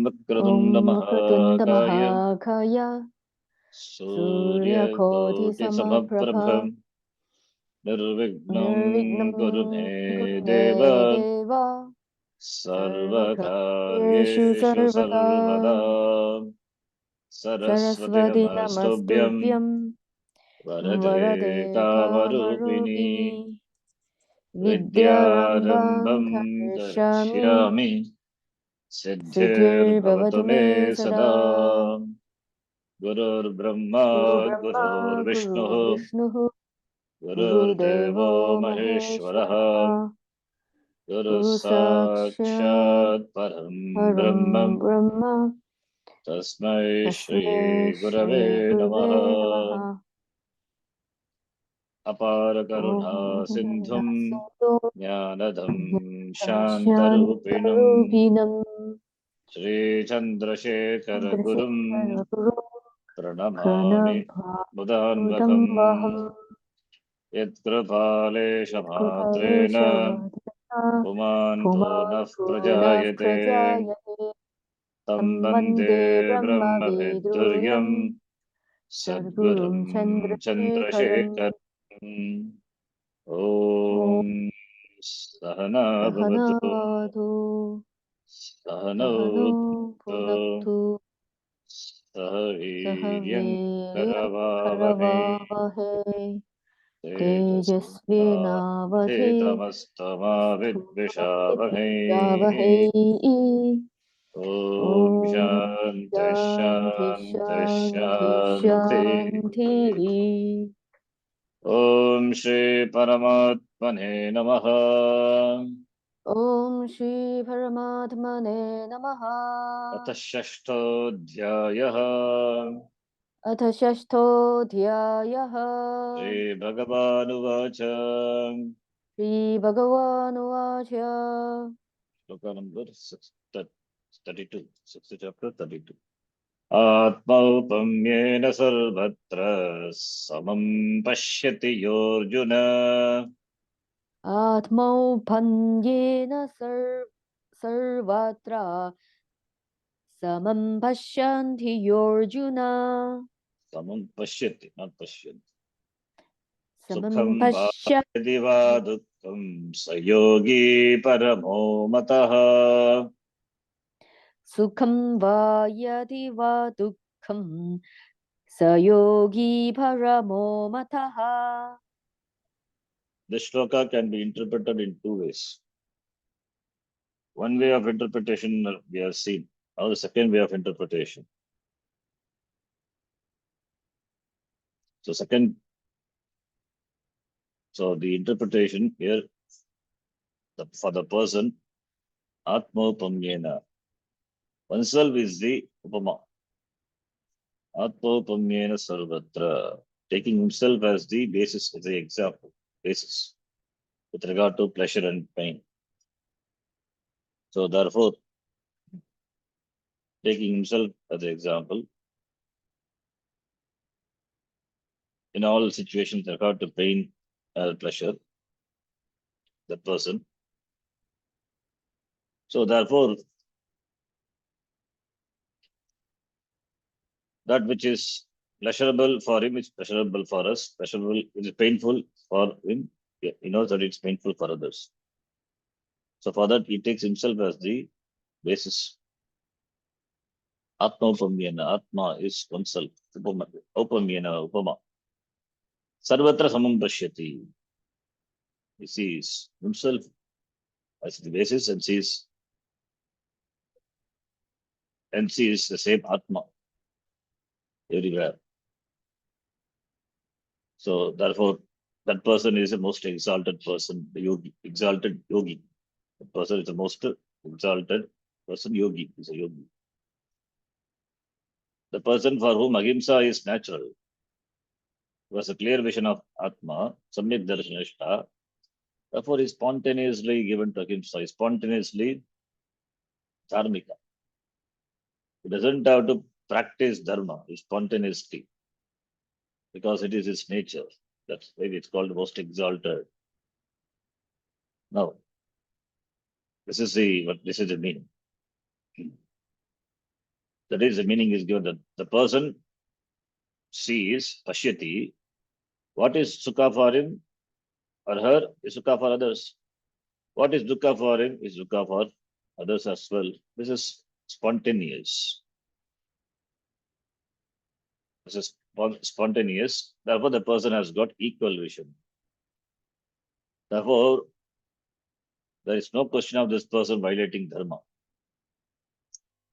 वक्रतुण्ड Om Vakratunda महाकाय Mahakaya Surya सूर्यकोटि Koti समप्रभं Samaprabha निर्विघ्नं Nirvignam कुरु मे देव Gurme Deva Sarvakaryeshu सर्वकार्येषु Sarvada सर्वदा सरस्वती Saraswati नमस्तुभ्यं Namastubhyam वरदे Varade कामरूपिणी Kamarupini विद्यारम्भं Vidyarambam Karishami करिष्यामि Siddhir सिद्धिर्भवतु Bhavatu मे Me सदा Sada गुरुर्ब्रह्मा Guru Brahma गुरुर्विष्णुः Guru Vishnu Guru गुरुर्देवो Devo महेश्वरः Maheshwara गुरुः Guru Sakshat साक्षात् परं ब्रह्मं Param Brahma तस्मै Tasmai श्रीगुरवे Shri नमः Gurve Namaha अपारकरुणा Om सिन्धुं Sindhu ज्ञानदं शान्तरूपिणं Shantarupinam श्रीचन्द्रशेखरगुरुं Chandrasekhara Guru प्रणमामि Pranabhakudam मुदान्वकम् Vaham यत्कृपालेशमात्रेण Kripaleshavadhyana पुमान्तो नः Pumanto प्रजायते Prajayate तं Tam वन्दे Vande Brahma ब्रह्मविद्गुर्यं Viduryam सद्गुरुं Sadgurum Chandrasekharam चन्द्रशेखरम् Om ॐ सहना भवतु Sahanavadu सहनौ Sahano भुनक्तु Punaktu सह वीर्यं Sahaviryam करवावहै Karavahe Tejasvinavadhe तेजस्विनावधीतमस्तमा Yavahe ॐ Om शान्ति Shanti शान्ति Shanti शान्तिः Shanti ॐ श्रीपरमात्मने नमः Om Shri Paramatmane अथ Namaha षष्ठोऽध्यायः Atha Shashtho Dhyayaha श्रीभगवानुवाच Shri Bhagavan Vacha श्लोक नंबर 32 6th chapter 32 आत्मौपम्येन सर्वत्र समं पश्यति योऽर्जुन Atmau Panyena Sarvatra Samam Pashyanti Yorjuna समं पश्यति not पश्यन्ति सुखं Samam वा Pashyanti यदि वा दुःखं स योगी परमो मतः Sukham va yadi va dukkham sayogi paramo mataha. This shloka can be interpreted in two ways. One way of interpretation we have seen. Now the second way of interpretation. So the interpretation here for the person, Atmopamyena. Oneself is the Upama. Atmopamyena Sarvatra. Taking himself as the basis, as the example, basis, with regard to pleasure and pain. So therefore, taking himself as the example, in all situations with regard to pain and pleasure, the person. So therefore, that which is pleasurable for him is pleasurable for us, pleasurable, which is painful for him, he knows that it's painful for others. So for that, he takes himself as the basis. Atma Upamyena. Atma is oneself. Upamyena, Upama. Sarvatra Samam Pashyati. He sees himself as the basis and sees the same Atma everywhere. So therefore, that person is the most exalted person, the yogi, exalted yogi. The person is the most exalted person, yogi, is a yogi. The person for whom ahimsa is natural, who has a clear vision of Atma, Samyak Darshanishta, therefore is spontaneously given to ahimsa, is spontaneously dharmika. He doesn't have to practice dharma, it's spontaneously, because it is his nature. That's why it's called most exalted. Now, this is the meaning. That is, the meaning is given that the person sees, pashyati, what is sukha for him or her is sukha for others. What is dukkha for him is dukkha for others as well. This is spontaneous. This is spontaneous. Therefore, the person has got equal vision. Therefore, there is no question of this person violating dharma.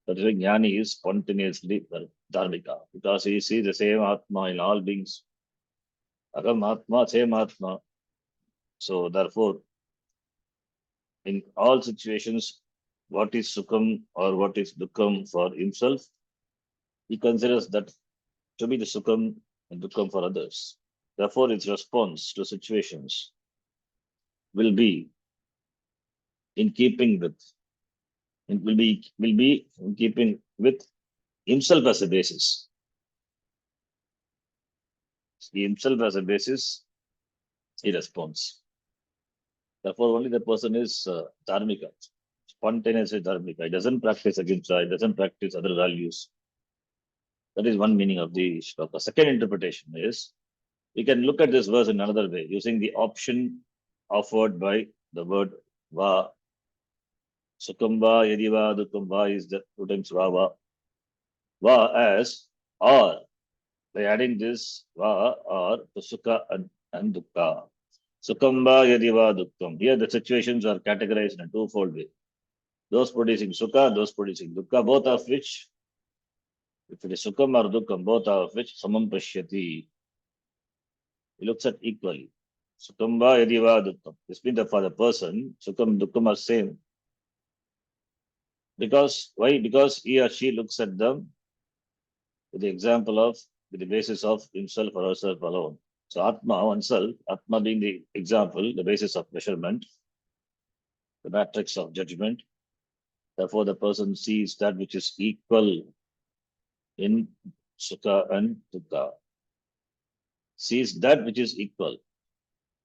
That is why Jnani is spontaneously dharmika, because he sees the same Atma in all beings. Agam Atma, same Atma. So, therefore, in all situations, what is Sukham or what is Dukkham for himself, he considers that to be the Sukham and Dukkham for others. Therefore, its response to situations will be in keeping with, it will be in keeping with himself as a basis. Himself as a basis, he responds. Therefore, only the person is dharmika, spontaneously dharmika. He doesn't practice ahimsa, he doesn't practice other values. That is one meaning of the shloka. Second interpretation is, we can look at this verse in another way, using the option offered by the word va. Sukham va, yadi va, dukkam va is the two times va va. Va as or, by adding this va or to sukha and dukkha. Sukham va, yadi va, dukkam. Here the situations are categorized in a twofold way. Those producing sukha, those producing dukkha, both of which, if it is sukham or dukkam, both of which samam pashyati. He looks at equally. Sukham va, yadi va, dukkam. This means that for the person, sukham, dukkam are same. Because, why? Because he or she looks at them with the example of, with the basis of himself or herself alone. So Atma, oneself, Atma being the example, the basis of measurement, the matrix of judgment. Therefore, the person sees that which is equal in Sukha and Dukkha. Sees that which is equal.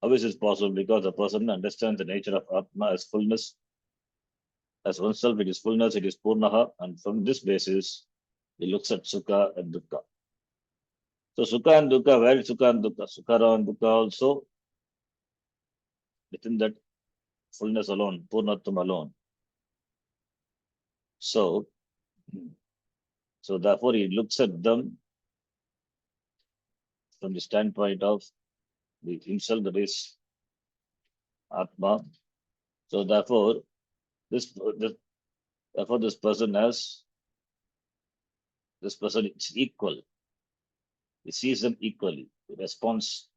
How is this possible? Because the person understands the nature of Atma as fullness. As oneself, it is fullness, it is Purnaha, and from this basis, he looks at Sukha and Dukkha. So Sukha and Dukkha, where is Sukha and Dukkha? Sukha and Dukkha also within that fullness alone, Purnatvam alone. So therefore he looks at them from the standpoint of the himself, that is Atma. So therefore, this person is equal. He sees them equally. The response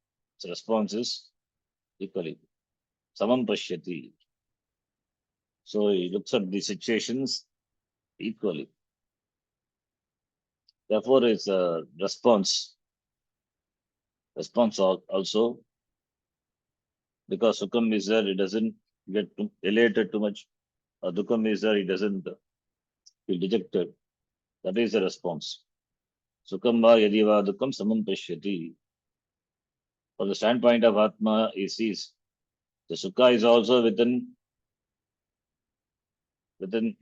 is equally. Samam pashyati. So he looks at the situations equally. Therefore, it's a response also, because Sukham is there, he doesn't get elated too much. Dukkam is there, he doesn't feel dejected. That is the response. Sukham va yadi va dukkam samam pashyati. From the standpoint of Atma, he sees the Sukha is also within the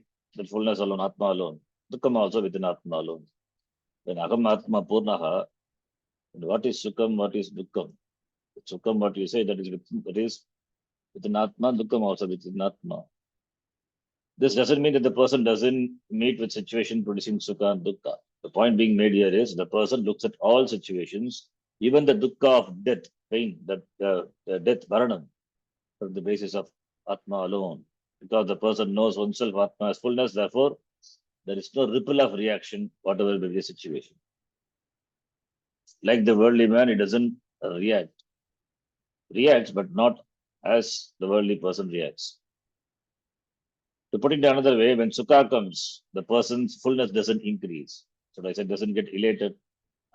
fullness alone, Atma alone. Dukkam also within Atma alone. Then Aham Atma Purnaha, and what is Sukham, what is Dukkam? Sukham, what you say, that is within Atma, Dukkam also within Atma. This doesn't mean that the person doesn't meet with situation producing Sukha and Dukkha. The point being made here is the person looks at all situations, even the Dukkha of death, pain, the death, Varanam, from the basis of Atma alone. Because the person knows oneself, Atma as fullness, therefore, there is no ripple of reaction, whatever be the situation. Like the worldly man, he doesn't react. Reacts, but not as the worldly person reacts. To put it another way, when Sukha comes, the person's fullness doesn't increase. So I said doesn't get elated.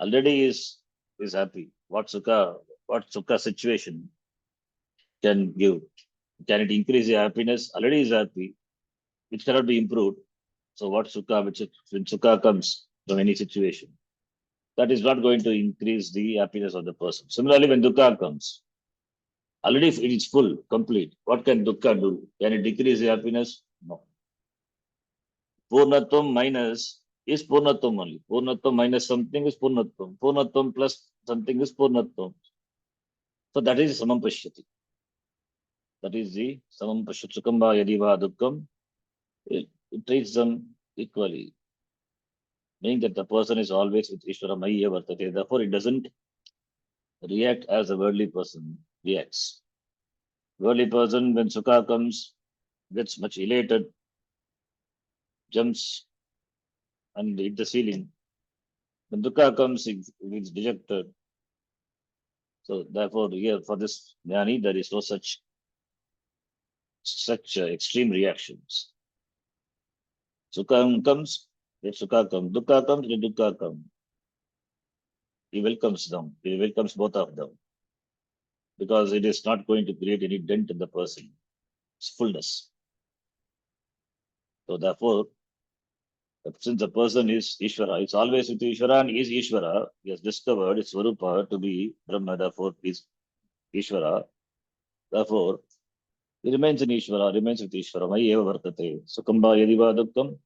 Already is happy. What Sukha situation can give? Can it increase the happiness? Already is happy. It cannot be improved. So what Sukha, when Sukha comes from any situation, that is not going to increase the happiness of the person. Similarly, when Dukkha comes, already it is full, complete. What can Dukkha do? Can it decrease the happiness? No. Purnatvam minus is Purnatvam only. Purnatvam minus something is Purnatvam. Purnatvam plus something is Purnatvam. So that is Samam Pashyati. That is the Samam Pashyati. Sukamba Yadiva Dukkam. It treats them equally. Meaning that the person is always with Ishvara Maya Vartate. Therefore, it doesn't react as a worldly person reacts. Worldly person, when Sukha comes, gets much elated, jumps and hit the ceiling. When Dukkha comes, it's dejected. So therefore, here for this jnani, there is no such extreme reactions. Sukha comes, let Sukha come. Dukkha comes, let Dukkha come. He welcomes them. He welcomes both of them. Because it is not going to create any dent in the person. It's fullness. So therefore, since the person is Ishvara, it's always with Ishvara and is Ishvara, he has discovered its Swarupa to be Brahma, therefore is Ishvara. Therefore, he remains in Ishvara, remains with Ishvara. Mai eva vartate. Sukamba yadiva dukkam.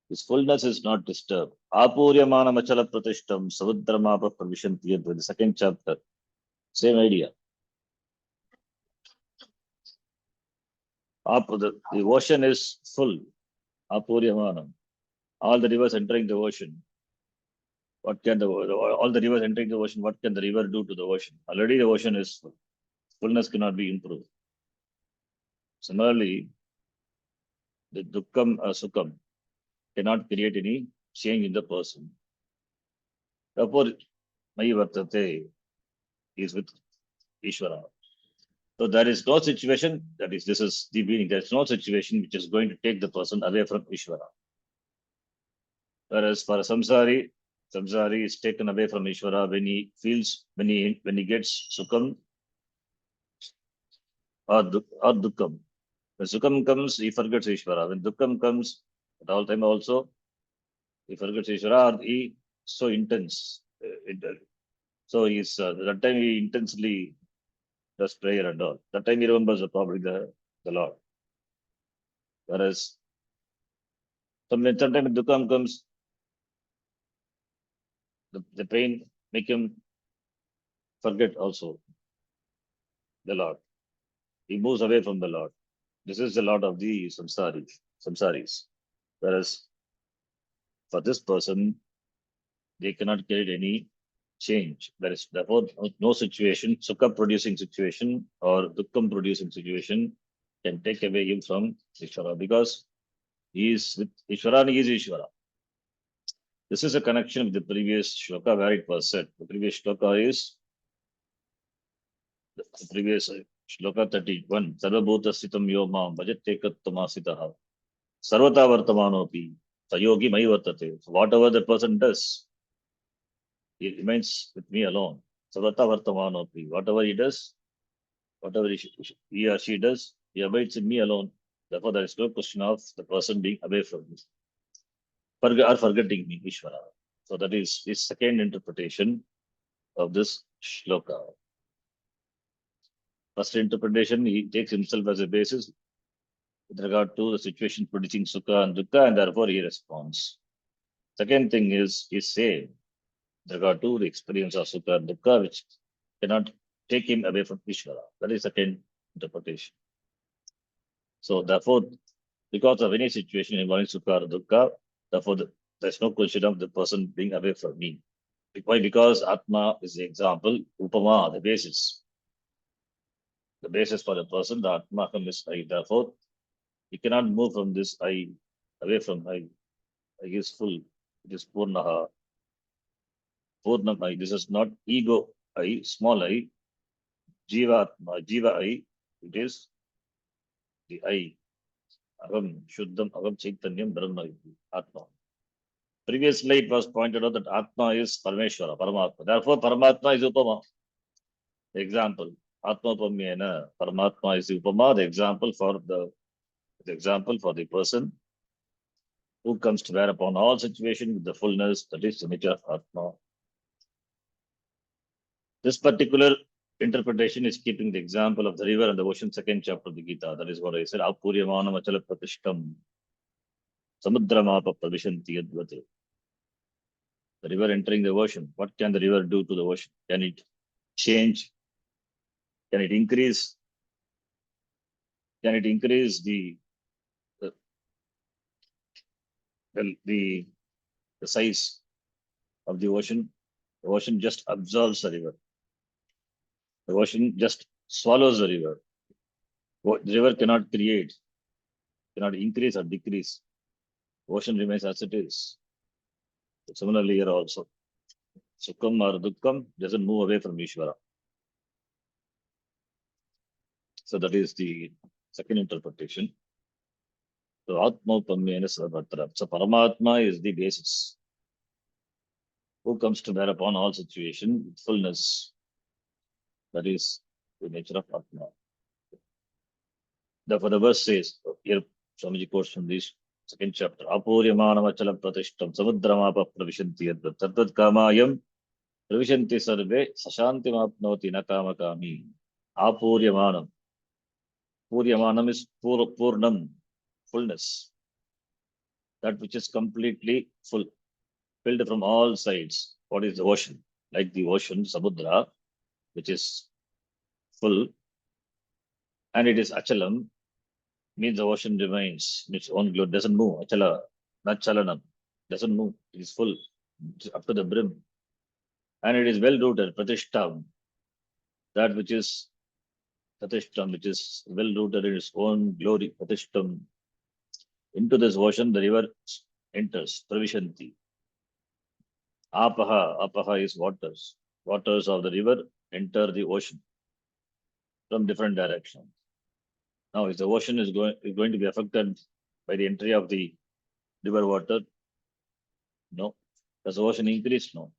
His fullness is not disturbed. Apuryamana machala pratishtam savudramapa pravishanti. The second chapter. Same idea. The ocean is full. Apuryamana. All the rivers entering the ocean. What can all the rivers entering the ocean? What can the river do to the ocean? Already the ocean is full. Fullness cannot be improved. Similarly, the dukkam or sukham cannot create any change in the person. Therefore, Mayi Vartate is with Ishvara. So there is no situation, that is, this is the meaning, there is no situation which is going to take the person away from Ishvara. Whereas for a samsari is taken away from Ishvara when he feels, when he gets sukham or dukkam. When sukham comes, he forgets Ishvara. When dukkam comes, at all time also, he forgets Ishvara, or he so intense. So he's that time he intensely does prayer and all. That time he remembers probably the Lord. Whereas sometimes when dukkam comes, the pain make him forget also the Lord. He moves away from the Lord. This is the Lord of the samsaris. Whereas for this person, they cannot get any change. There is therefore no situation, sukha producing situation or dukkam producing situation can take away him from Ishvara, because he is with Ishvara and he is Ishvara. This is a connection with the previous shloka where it was said. The previous shloka is the previous shloka 31. Sarvabhuta sitam yoma bhajate kattamasitaha. Sarvata vartamanopi sayogi mai vartate. So whatever the person does, he remains with me alone. Sarvata vartamanopi. Whatever he does, whatever he or she does, he abides in me alone. Therefore, there is no question of the person being away from me or forgetting me, Ishvara. So that is his second interpretation of this shloka. First interpretation, he takes himself as a basis with regard to the situation producing sukha and dukkha, and therefore he responds. Second thing is saying with regard to the experience of sukha and dukkha, which cannot take him away from Ishvara. That is second interpretation. So therefore, because of any situation involving sukha or dukkha, therefore there's no question of the person being away from me. Why? Because Atma is the example, Upama, the basis. The basis for the person, the Atmakam is I. Therefore, he cannot move from this I, away from I. I is full. It is Purnaha. Purnam I. This is not ego I, small I. Jiva Atma. Jiva I. It is the I. Agam Shuddham Agam Chaitanyam Brahma Atma. Previously, it was pointed out that Atma is Parameshwara, Paramatma. Therefore, Paramatma is Upama. The example, Atma Upamyena, Paramatma is the Upama, the example for the person who comes to bear upon all situations with the fullness, that is the nature of Atma. This particular interpretation is keeping the example of the river and the ocean, second chapter of the Gita. That is what I said. Apuryamana machala pratishtam samudramapa pravishanti yadvate. The river entering the ocean. What can the river do to the ocean? Can it change? Can it increase? Can it increase the, the, the size of the ocean? The ocean just absorbs the river. The ocean just swallows the river. The river cannot create, cannot increase or decrease. The ocean remains as it is. Similarly, here also, Sukham or Dukkham doesn't move away from Ishvara. So that is the second interpretation. So Atmaupamyena Sarvatra. So Paramatma is the basis, who comes to bear upon all situation with fullness. That is the nature of Atma. Therefore, the verse says, here Swamiji quotes from this second chapter, Apuryamanamachala Pratishtam Samudramapa Pravishanti Yadvat Tadvat Kamayam Pravishanti Sarve Sashantimapnoti Nakamakami. Apuryamanam. Puryamanam is Purnam, fullness. That which is completely full, filled from all sides. What is the ocean? Like the ocean, Samudra, which is full, and it is Achalam, means the ocean remains in its own glory, doesn't move. Achala, not Chalanam, doesn't move. It is full, it's up to the brim. And it is well rooted, Pratishtam, that which is Pratishtam, which is well rooted in its own glory, Pratishtam. Into this ocean, the river enters, Pravishanti. Apaha is waters. Waters of the river enter the ocean from different directions. Now, if the ocean is going to be affected by the entry of the river water, no. Does the ocean increase? No.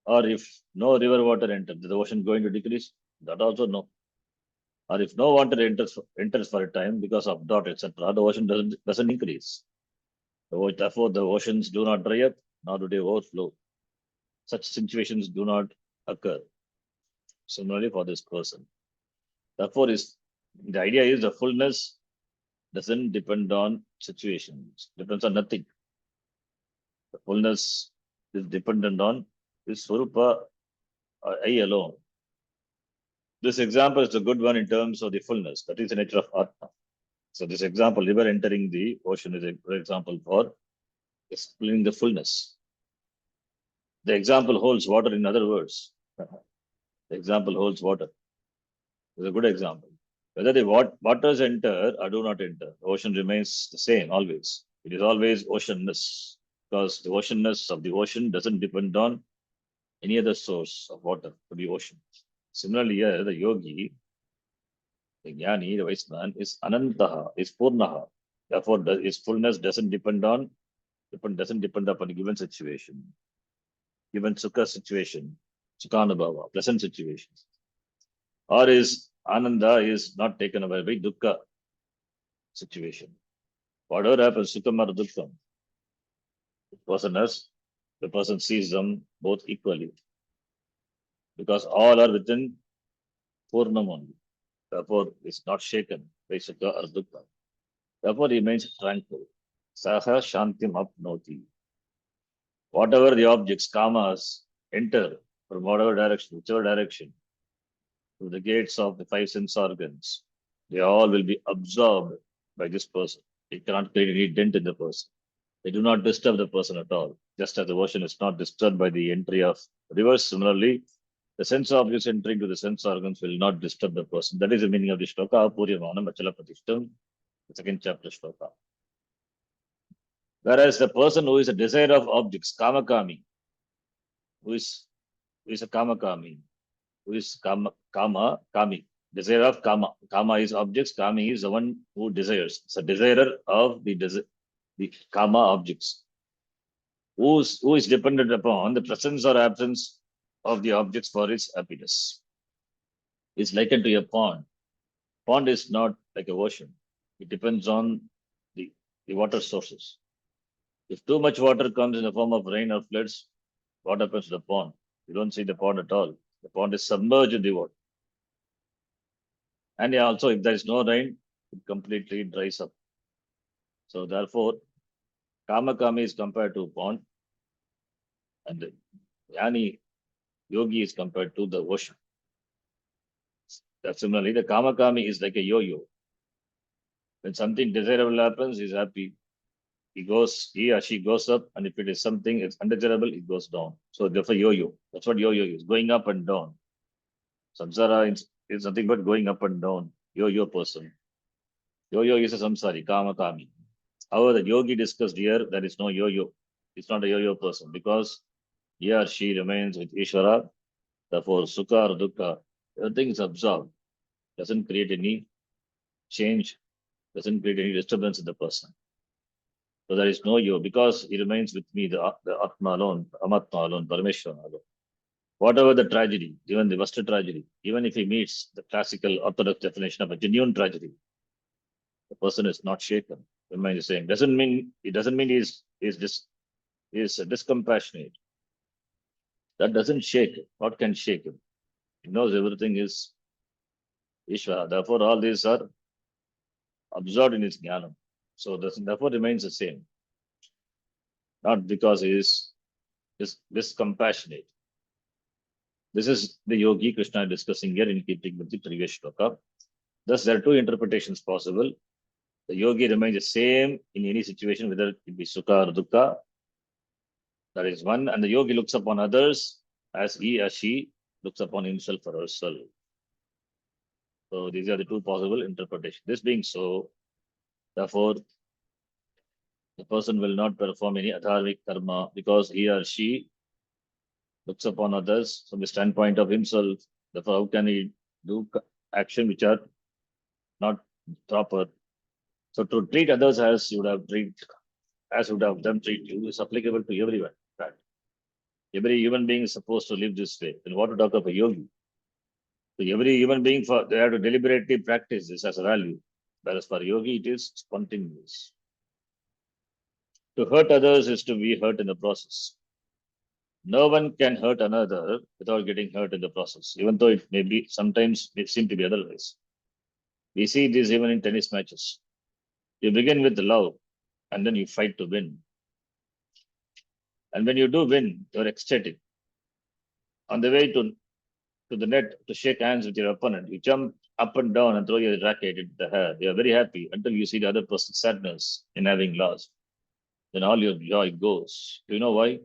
Or if no river water enters, is the ocean going to decrease? That also no. Or if no water enters for a time because of drought, etc., the ocean doesn't increase. Therefore, the oceans do not dry up, nor do they overflow. Such situations do not occur. Similarly for this person. Therefore, the idea is the fullness doesn't depend on situations, depends on nothing. The fullness is dependent on this Swarupa, I alone. This example is a good one in terms of the fullness. That is the nature of Atma. So this example, river entering the ocean, is a good example for explaining the fullness. The example holds water, in other words. The example holds water. It's a good example. Whether the waters enter or do not enter, the ocean remains the same always. It is always oceanness, because the oceanness of the ocean doesn't depend on any other source of water to be ocean. Similarly, here, the yogi, the jnani, the wise man, is anantaha, is purnaha. Therefore, his fullness doesn't depend upon a given situation, given sukha situation, sukhanubhava, pleasant situation. Or is ananda is not taken away by dukkha situation. Whatever happens, sukham or dukkham, the person sees them both equally, because all are within Purnam only. Therefore, it's not shaken by Sukha or Dukkha. Therefore, he remains tranquil. Saha Shantim Apnoti. Whatever the objects, kamas, enter from whatever direction, whichever direction, through the gates of the five sense organs, they all will be absorbed by this person. It cannot create any dent in the person. They do not disturb the person at all. Just as the ocean is not disturbed by the entry of rivers, similarly, the sense objects entering to the sense organs will not disturb the person. That is the meaning of the shloka, Apuryamanam Achala Pratishtam, the second chapter shloka. Whereas the person who is a desire of objects, Kamakami, who is a Kamakami, who is Kami, desire of Kama. Kama is objects, Kami is the one who desires. It's a desirer of the Kama objects. Who is dependent upon the presence or absence of the objects for its happiness. Is likened to a pond. Pond is not like a ocean. It depends on the water sources. If too much water comes in the form of rain or floods, what happens to the pond? You don't see the pond at all. The pond is submerged in the water. And also, if there is no rain, it completely dries up. So therefore, Kamakami is compared to pond. And the Jnani yogi is compared to the ocean. That similarly, the Kamakami is like a yo-yo. When something desirable happens, he's happy. He or she goes up, and if it is something it's undesirable, it goes down. So therefore, yo-yo. That's what yo-yo is, going up and down. Samsara is nothing but going up and down. Yo-yo person. Yo-yo is a samsari, Kamakami. However, the yogi discussed here, there is no yo-yo. It's not a yo-yo person because he or she remains with Ishvara. Therefore, sukha or dukkha, everything is absorbed. Doesn't create any change, doesn't create any disturbance in the person. So there is no yo because he remains with me, the Atma alone, Amatma alone, Parameshwara alone. Whatever the tragedy, even the worst tragedy, even if he meets the classical orthodox definition of a genuine tragedy, the person is not shaken. Remains the same. Doesn't mean he's discompassionate. That doesn't shake him. What can shake him? He knows everything is Ishvara. Therefore, all these are absorbed in his jnana. So therefore remains the same. Not because he is discompassionate. This is the yogi Krishna discussing here in keeping with the previous shloka. Thus, there are two interpretations possible. The yogi remains the same in any situation, whether it be sukha or dukkha. That is one. And the yogi looks upon others as he or she looks upon himself or herself. So these are the two possible interpretations. This being so, therefore, the person will not perform any adharmic karma because he or she looks upon others from the standpoint of himself. Therefore, how can he do action which are not proper? So to treat others as you would have them treat you is applicable to everyone. Right? Every human being is supposed to live this way. Then what to talk of a yogi? So every human being they have to deliberately practice this as a value. Whereas for yogi, it is spontaneous. To hurt others is to be hurt in the process. No one can hurt another without getting hurt in the process, even though it may be sometimes it seem to be otherwise. We see this even in tennis matches. You begin with love and then you fight to win. And when you do win, you're ecstatic. On the way to the net to shake hands with your opponent, you jump up and down and throw your racket into the air. You are very happy until you see the other person's sadness in having lost. Then all your joy goes. Do you know why?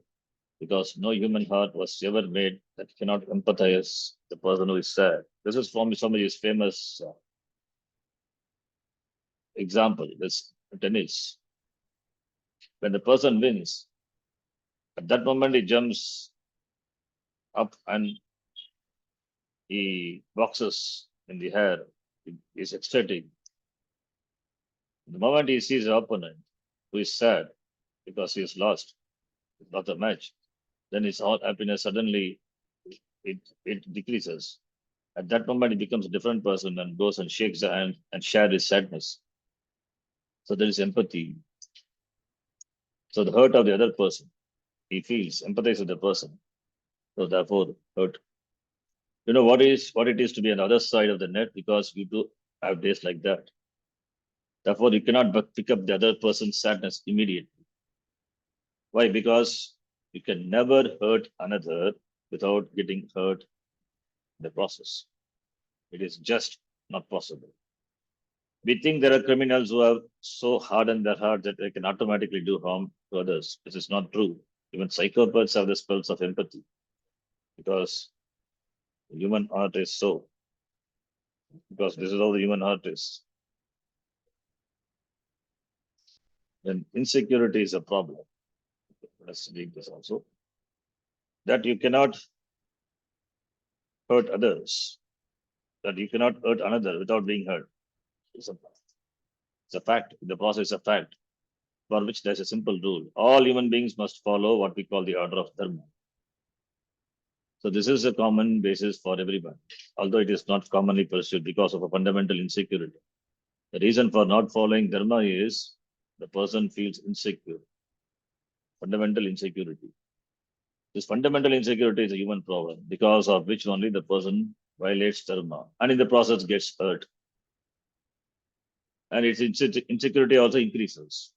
Because no human heart was ever made that cannot empathize the person who is sad. This is from somebody's famous example. This tennis. When the person wins, at that moment he jumps up and he boxes in the air. He is ecstatic. The moment he sees the opponent who is sad because he is lost, not the match, then his happiness suddenly it decreases. At that moment, he becomes a different person and goes and shakes the hand and shares his sadness. So there is empathy. So the hurt of the other person, he feels, empathize with the person. So therefore, hurt. You know what it is to be on the other side of the net because you do have days like that. Therefore, you cannot but pick up the other person's sadness immediately. Why? Because you can never hurt another without getting hurt in the process. It is just not possible. We think there are criminals who have so hardened their heart that they can automatically do harm to others. This is not true. Even psychopaths have the spells of empathy because the human heart is so. Because this is how the human heart is. Then insecurity is a problem. Let's read this also. That you cannot hurt others. That you cannot hurt another without being hurt. It's a fact. The process is a fact for which there's a simple rule. All human beings must follow what we call the order of dharma. So this is a common basis for everyone, although it is not commonly pursued because of a fundamental insecurity. The reason for not following dharma is the person feels insecure. Fundamental insecurity. This fundamental insecurity is a human problem because of which only the person violates dharma and in the process gets hurt. And its insecurity also increases.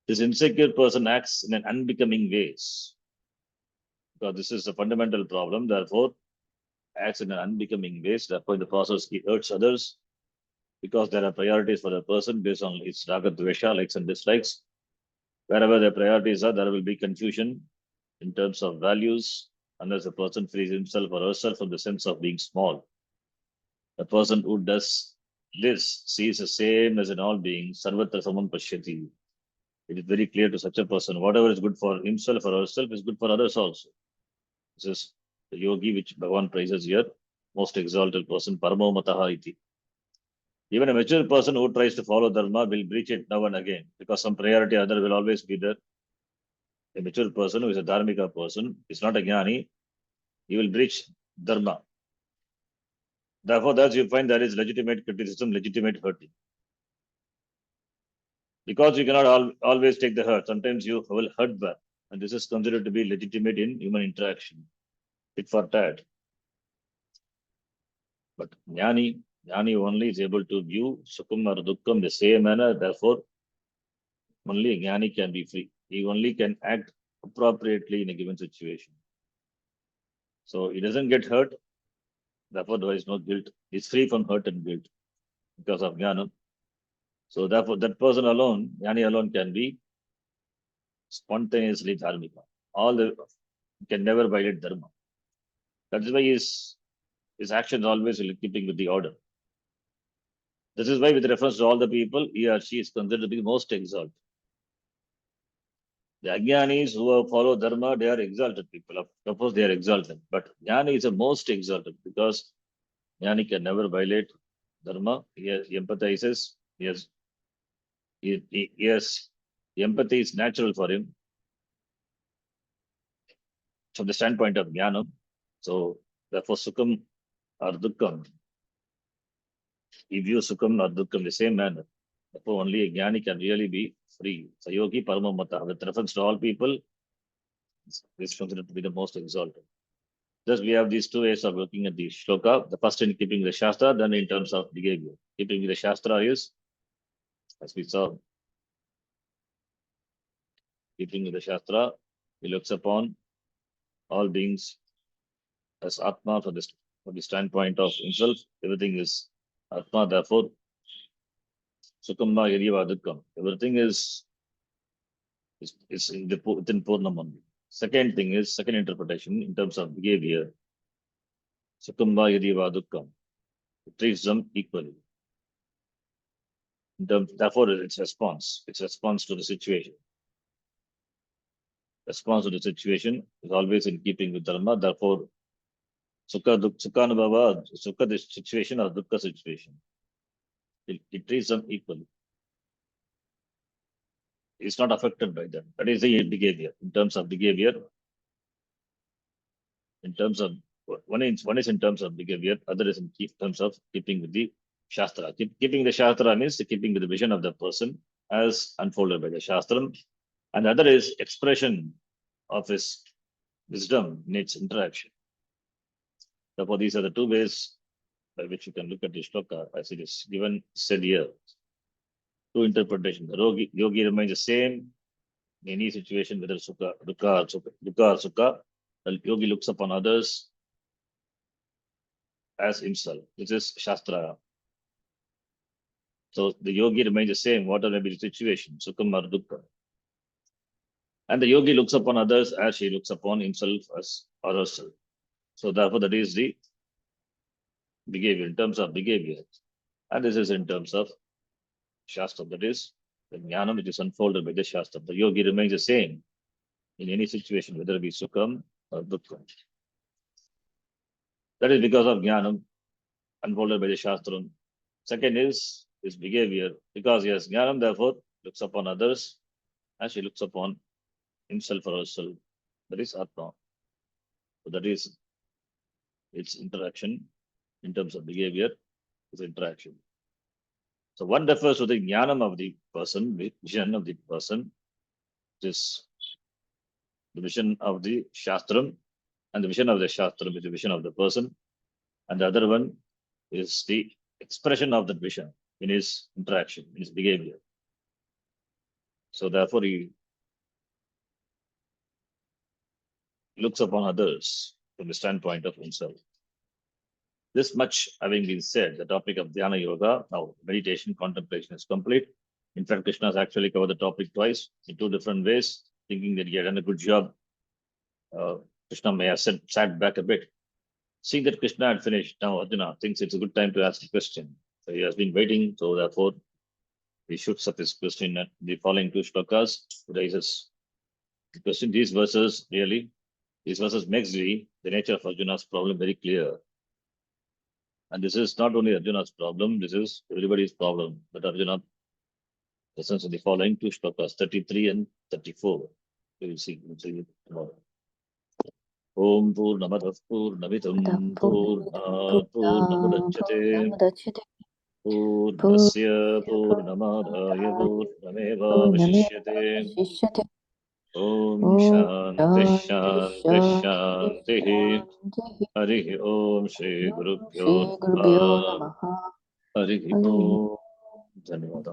This insecure person acts in an unbecoming ways. because this is a fundamental problem. Therefore, acts in an unbecoming ways. Therefore, in the process, he hurts others because there are priorities for the person based on its raga, dvesha, likes and dislikes. Wherever the priorities are, there will be confusion in terms of values, unless the person frees himself or herself from the sense of being small. The person who does this sees the same as in all beings, sarvatra samam pashyati. It is very clear to such a person, whatever is good for himself or herself is good for others also. This is the yogi which Bhagavan praises here, most exalted person, paramo mataha iti. Even a mature person who tries to follow dharma will breach it now and again, because some priority other will always be there. A mature person who is a dharmika person is not a jnani, he will breach dharma. Therefore, thus you find there is legitimate criticism, legitimate hurting. Because you cannot always take the hurt, sometimes you will hurt back. And this is considered to be legitimate in human interaction. Tit for tat. But jnani only is able to view sukham or dukkham the same manner. Therefore, only a jnani can be free. He only can act appropriately in a given situation. So he doesn't get hurt. Therefore, there is no guilt. He's free from hurt and guilt because of jnana. So therefore, that person alone, jnani alone, can be spontaneously dharmika. All the can never violate dharma. That is why his actions always in keeping with the order. This is why, with reference to all the people, he or she is considered to be most exalted. The Ajnanis who follow dharma, they are exalted people. Of course, they are exalted. But Jnani is the most exalted because Jnani can never violate dharma. He empathizes. Yes, empathy is natural for him from the standpoint of Jnanam. So, therefore, Sukham or Dukkham, he views Sukham or Dukkham the same manner. Therefore, only a Jnani can really be free. So, Yogi Paramamata, with reference to all people, is considered to be the most exalted. Thus, we have these two ways of looking at the shloka. The first in keeping the Shastra, then in terms of behavior. Keeping the Shastra is, as we saw, keeping the Shastra, he looks upon all beings as Atma from the standpoint of himself. Everything is Atma, therefore, Sukamma Yadiva Dukkam. Everything is within Purnam only. Second thing is, second interpretation in terms of behavior, Sukamma Yadiva Dukkam. It treats them equally. Therefore, it's response to the situation. Response to the situation is always in keeping with dharma. Therefore, sukhanubhava, sukha the situation or dukkha situation. It treats them equally. It's not affected by them. That is the behavior. In terms of behavior, in terms of one is in terms of behavior, other is in terms of keeping with the Shastra. Keeping the Shastra means keeping with the vision of the person as unfolded by the Shastra. And the other is expression of his wisdom in its interaction. Therefore, these are the two ways by which you can look at the shloka as it is given, said here. Two interpretations. The yogi remains the same in any situation, whether sukha, dukkha, or sukha. The yogi looks upon others as himself. This is Shastra. So the yogi remains the same, whatever may be the situation, sukham or dukkha. And the yogi looks upon others as he looks upon himself as or herself. So therefore, that is the behavior, in terms of behavior. And this is in terms of Shastra, that is the jnana which is unfolded by the Shastra. The yogi remains the same in any situation, whether it be sukham or dukkha. That is because of jnana unfolded by the Shastra. Second is his behavior, because he has jnana, therefore looks upon others as he looks upon himself or herself. That is Atma. So that is its interaction in terms of behavior, is interaction. So one refers to the jnanam of the person, vision of the person, which is the vision of the Shastram, and the vision of the Shastram is the vision of the person. And the other one is the expression of that vision in his interaction, in his behavior. So therefore, he looks upon others from the standpoint of himself. This much having been said, the topic of Dhyana Yoga, now meditation, contemplation is complete. In fact, Krishna has actually covered the topic twice in two different ways, thinking that he had done a good job. Krishna may have sat back a bit. Seeing that Krishna had finished, now Arjuna thinks it's a good time to ask a question. So he has been waiting, so therefore he shoots up his question at the following two shlokas. Raises the question. These verses makes the nature of Arjuna's problem very clear. And this is not only Arjuna's problem, this is everybody's problem. But Arjuna presents in the following two shlokas, 33 and 34. We will see it tomorrow. Om Purnamadav Purnamidam Purnat Purnamudachyate Purnasya Purnamadaya Purnameva Vashishyate Om Shanti Shanti Shanti Hari Om Shri Gurubhyo Namaha Hari Om Dhanyavada.